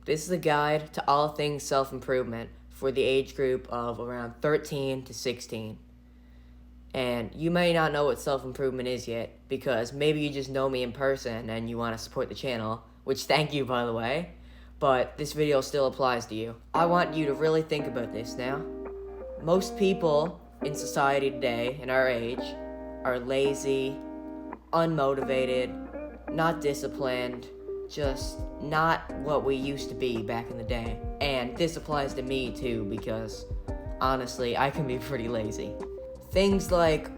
This is a guide to all things self-improvement for the age group of around 13 to 16. And you may not know what self-improvement is yet because maybe you just know me in person and you want to support the channel, which thank you, by the way, but this video still applies to you. I want you to really think about this now. Most people in society today, in our age, are lazy, unmotivated, not disciplined, just not what we used to be back in the day. And this applies to me too because, honestly, I can be pretty lazy. Things like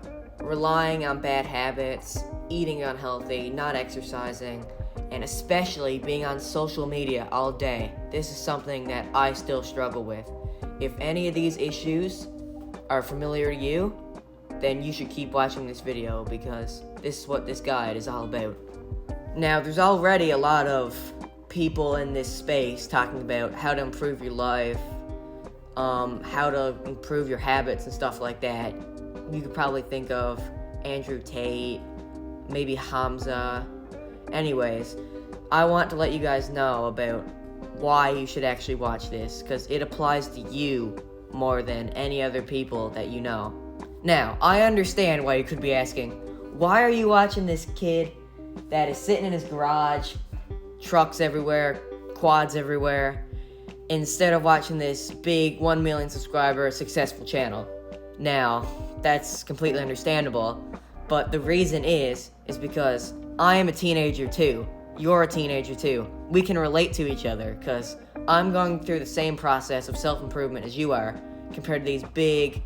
relying on bad habits, eating unhealthy, not exercising, and especially being on social media all day. This is something that I still struggle with. If any of these issues are familiar to you, then you should keep watching this video because this is what this guide is all about. Now, there's already a lot of people in this space talking about how to improve your life, how to improve your habits and stuff like that. You could probably think of Andrew Tate, maybe Hamza. Anyways, I want to let you guys know about why you should actually watch this, because it applies to you more than any other people that you know. Now, I understand why you could be asking, why are you watching this kid that is sitting in his garage, trucks everywhere, quads everywhere, instead of watching this big 1 million subscriber successful channel? Now, that's completely understandable, but the reason is because I am a teenager too. You're a teenager too. We can relate to each other because I'm going through the same process of self-improvement as you are, compared to these big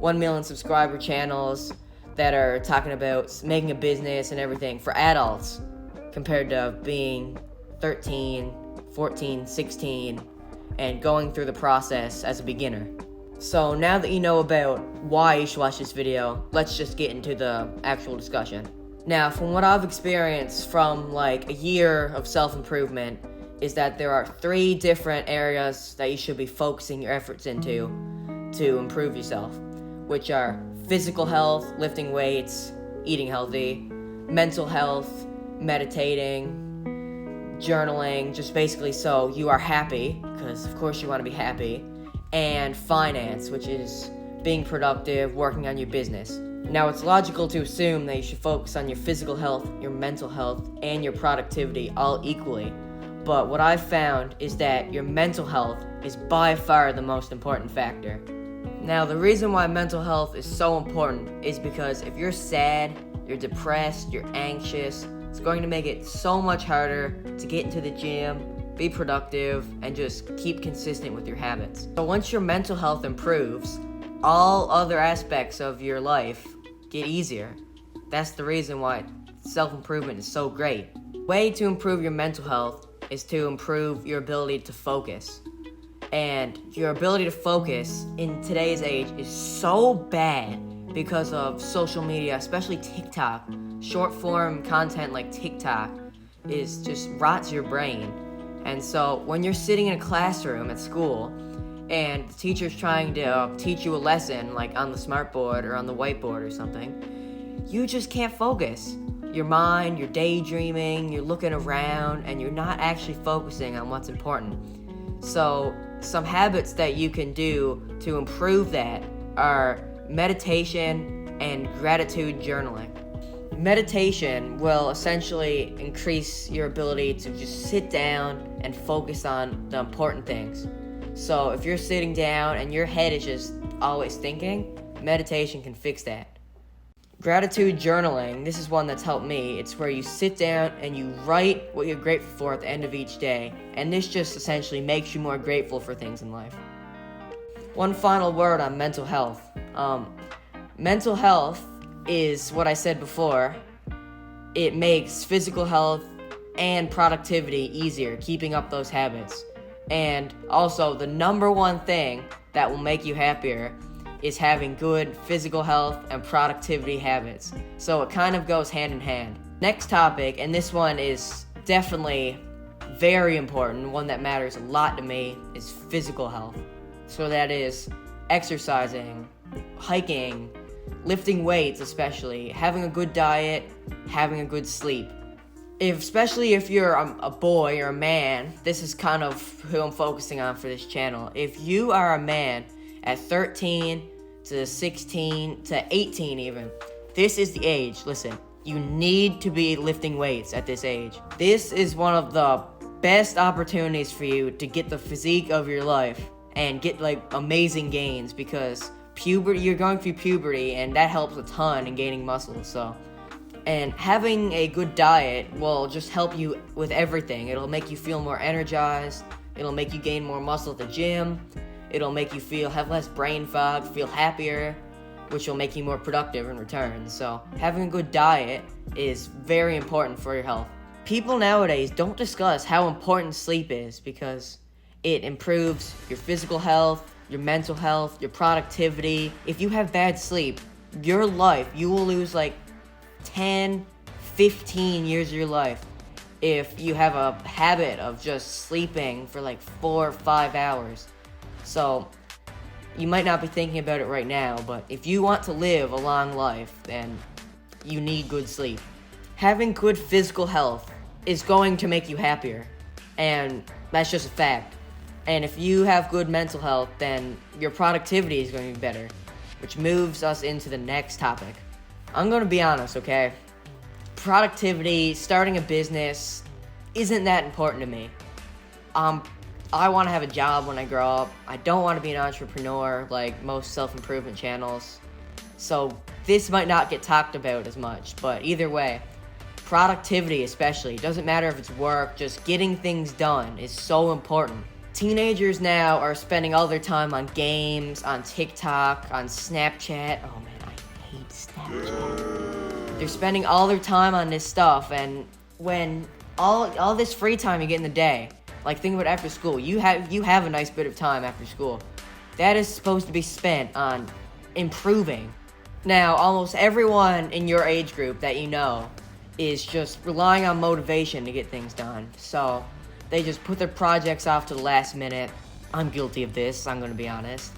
1 million subscriber channels that are talking about making a business and everything for adults, compared to being 13, 14, 16, and going through the process as a beginner. So now that you know about why you should watch this video, let's just get into the actual discussion. Now, from what I've experienced from like a year of self-improvement, is that there are 3 different areas that you should be focusing your efforts into to improve yourself, which are physical health, lifting weights, eating healthy, mental health, meditating, journaling, just basically so you are happy, because of course you want to be happy, and finance, which is being productive, working on your business. Now, it's logical to assume that you should focus on your physical health, your mental health, and your productivity all equally. But what I've found is that your mental health is by far the most important factor. Now, the reason why mental health is so important is because if you're sad, you're depressed, you're anxious, it's going to make it so much harder to get into the gym, be productive, and just keep consistent with your habits. So once your mental health improves, all other aspects of your life get easier. That's the reason why self-improvement is so great. The way to improve your mental health is to improve your ability to focus. And your ability to focus in today's age is so bad because of social media, especially TikTok. Short form content like TikTok is just rots your brain. And so when you're sitting in a classroom at school and the teacher's trying to teach you a lesson, like on the smartboard or on the whiteboard or something, you just can't focus. Your mind, you're daydreaming, you're looking around, and you're not actually focusing on what's important. So some habits that you can do to improve that are meditation and gratitude journaling. Meditation will essentially increase your ability to just sit down and focus on the important things. So if you're sitting down and your head is just always thinking, meditation can fix that. Gratitude journaling, this is one that's helped me. It's where you sit down and you write what you're grateful for at the end of each day, and this just essentially makes you more grateful for things in life. One final word on mental health. Mental health is what I said before. It makes physical health and productivity easier, keeping up those habits. And also, the number one thing that will make you happier is having good physical health and productivity habits. So it kind of goes hand in hand. Next topic, and this one is definitely very important, one that matters a lot to me, is physical health. So that is exercising, hiking, lifting weights especially, having a good diet, having a good sleep. especially if you're a boy or a man, this is kind of who I'm focusing on for this channel. If you are a man at 13 to 16 to 18 even, this is the age. Listen, you need to be lifting weights at this age. This is one of the best opportunities for you to get the physique of your life and get like amazing gains, because you're going through puberty, and that helps a ton in gaining muscle. So, and having a good diet will just help you with everything. It'll make you feel more energized. It'll make you gain more muscle at the gym. It'll make you have less brain fog, feel happier, which will make you more productive in return. So having a good diet is very important for your health. People nowadays don't discuss how important sleep is, because it improves your physical health, your mental health, your productivity. If you have bad sleep, your life, you will lose like 10, 15 years of your life if you have a habit of just sleeping for like 4 or 5 hours. So you might not be thinking about it right now, but if you want to live a long life, then you need good sleep. Having good physical health is going to make you happier, and that's just a fact. And if you have good mental health, then your productivity is going to be better, which moves us into the next topic. I'm going to be honest, okay? Productivity, starting a business, isn't that important to me. I want to have a job when I grow up. I don't want to be an entrepreneur like most self-improvement channels. So this might not get talked about as much, but either way, productivity especially, doesn't matter if it's work, just getting things done is so important. Teenagers now are spending all their time on games, on TikTok, on Snapchat. Oh man, I hate Snapchat. They're spending all their time on this stuff, and when all this free time you get in the day, like think about after school, you have a nice bit of time after school. That is supposed to be spent on improving. Now, almost everyone in your age group that you know is just relying on motivation to get things done. So they just put their projects off to the last minute. I'm guilty of this, I'm gonna be honest.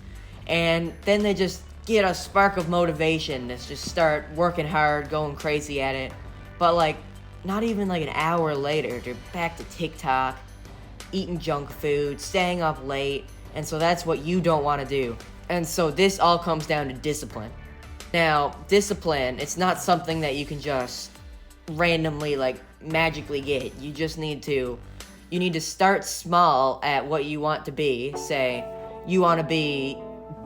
And then they just get a spark of motivation to just start working hard, going crazy at it. But like, not even like an hour later, they're back to TikTok, eating junk food, staying up late. And so that's what you don't want to do. And so this all comes down to discipline. Now, discipline, it's not something that you can just randomly, like, magically get. You just need to start small at what you want to be. Say, you want to be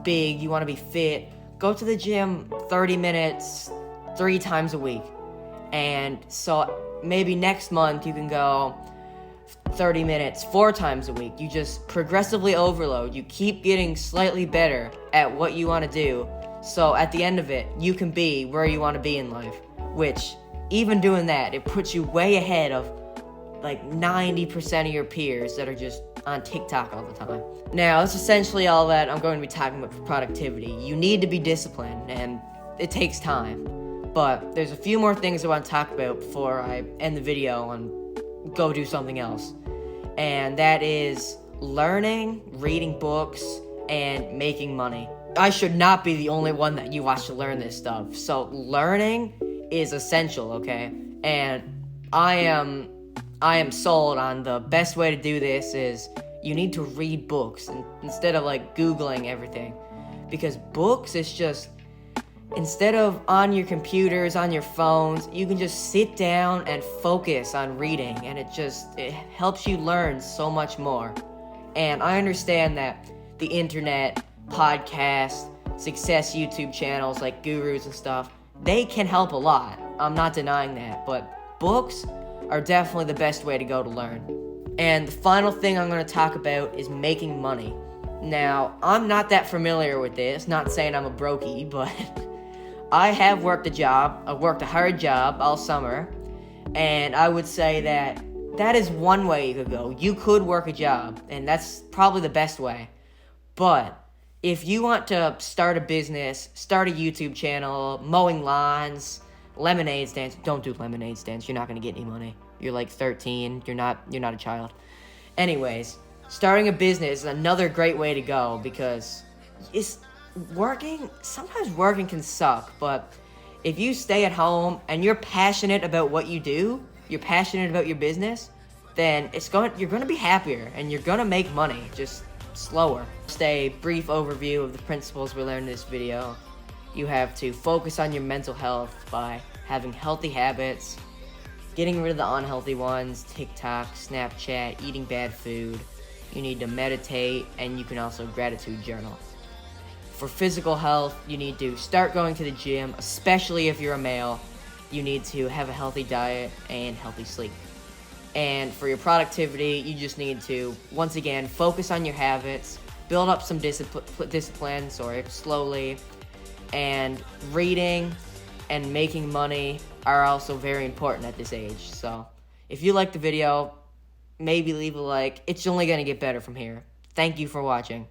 big, you want to be fit. Go to the gym 30 minutes, 3 times a week. And so maybe next month you can go 30 minutes 4 times a week. You just progressively overload. You keep getting slightly better at what you want to do. So at the end of it, you can be where you want to be in life. Which, even doing that, it puts you way ahead of like 90% of your peers that are just on TikTok all the time. Now, that's essentially all that I'm going to be talking about for productivity. You need to be disciplined, and it takes time. But there's a few more things I want to talk about before I end the video and go do something else. And that is learning, reading books, and making money. I should not be the only one that you watch to learn this stuff. So learning is essential, okay? And I am sold on the best way to do this is you need to read books instead of like Googling everything. Because books is just, instead of on your computers, on your phones, you can just sit down and focus on reading, and it helps you learn so much more. And I understand that the internet, podcasts, success YouTube channels like gurus and stuff, they can help a lot. I'm not denying that, but books are definitely the best way to go to learn. And the final thing I'm going to talk about is making money. Now, I'm not that familiar with this, not saying I'm a brokey, but I have worked a job. I worked a hard job all summer, and I would say that is one way you could go. You could work a job, and that's probably the best way. But if you want to start a business, start a YouTube channel, mowing lawns, lemonade stands, don't do lemonade stands. You're not going to get any money. You're like 13. You're not a child. Anyways, starting a business is another great way to go, because sometimes working can suck, but if you stay at home and you're passionate about what you do, you're passionate about your business, then you're going to be happier and you're going to make money, just slower. Just a brief overview of the principles we learned in this video. You have to focus on your mental health by having healthy habits, getting rid of the unhealthy ones, TikTok, Snapchat, eating bad food. You need to meditate, and you can also gratitude journal. For physical health, you need to start going to the gym, especially if you're a male. You need to have a healthy diet and healthy sleep. And for your productivity, you just need to, once again, focus on your habits, build up some discipline, slowly, and reading and making money are also very important at this age. So if you liked the video, maybe leave a like. It's only going to get better from here. Thank you for watching.